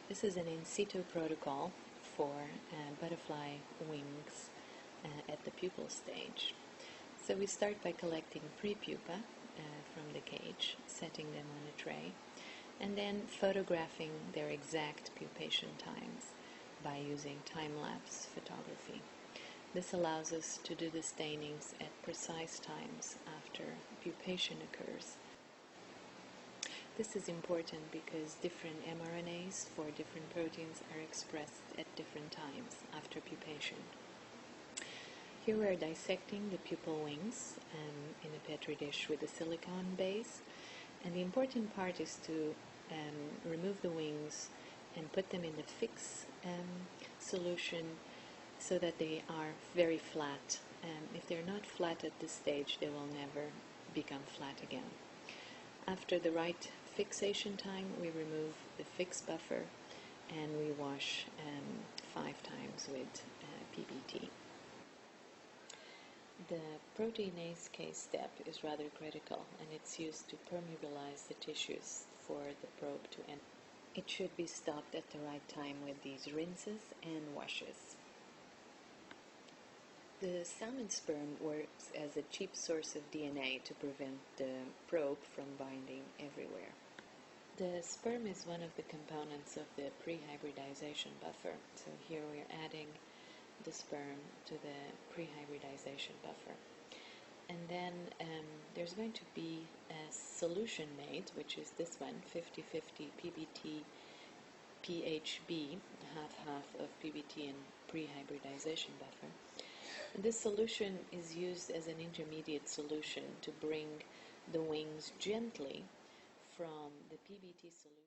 This is an in situ protocol for butterfly wings at the pupal stage. So we start by collecting pre-pupa from the cage, setting them on a tray, and then photographing their exact pupation times by using time-lapse photography. This allows us to do the stainings at precise times after pupation occurs. This is important because different mRNAs for different proteins are expressed at different times after pupation. Here we are dissecting the pupal wings in a petri dish with a silicone base, and the important part is to remove the wings and put them in the fix solution so that they are very flat. If they're not flat at this stage, they will never become flat again. After the right fixation time, we remove the fix buffer and we wash 5 times with PBT. The proteinase case step is rather critical, and it's used to permeabilize the tissues for the probe to enter. It should be stopped at the right time with these rinses and washes. The salmon sperm works as a cheap source of DNA to prevent the probe from binding everywhere. The sperm is one of the components of the pre-hybridization buffer. So here we are adding the sperm to the pre-hybridization buffer. And then there's going to be a solution made, which is this one, 50-50 PBT PHB, half-half of PBT and pre-hybridization buffer. And this solution is used as an intermediate solution to bring the wings gently from the PBT solution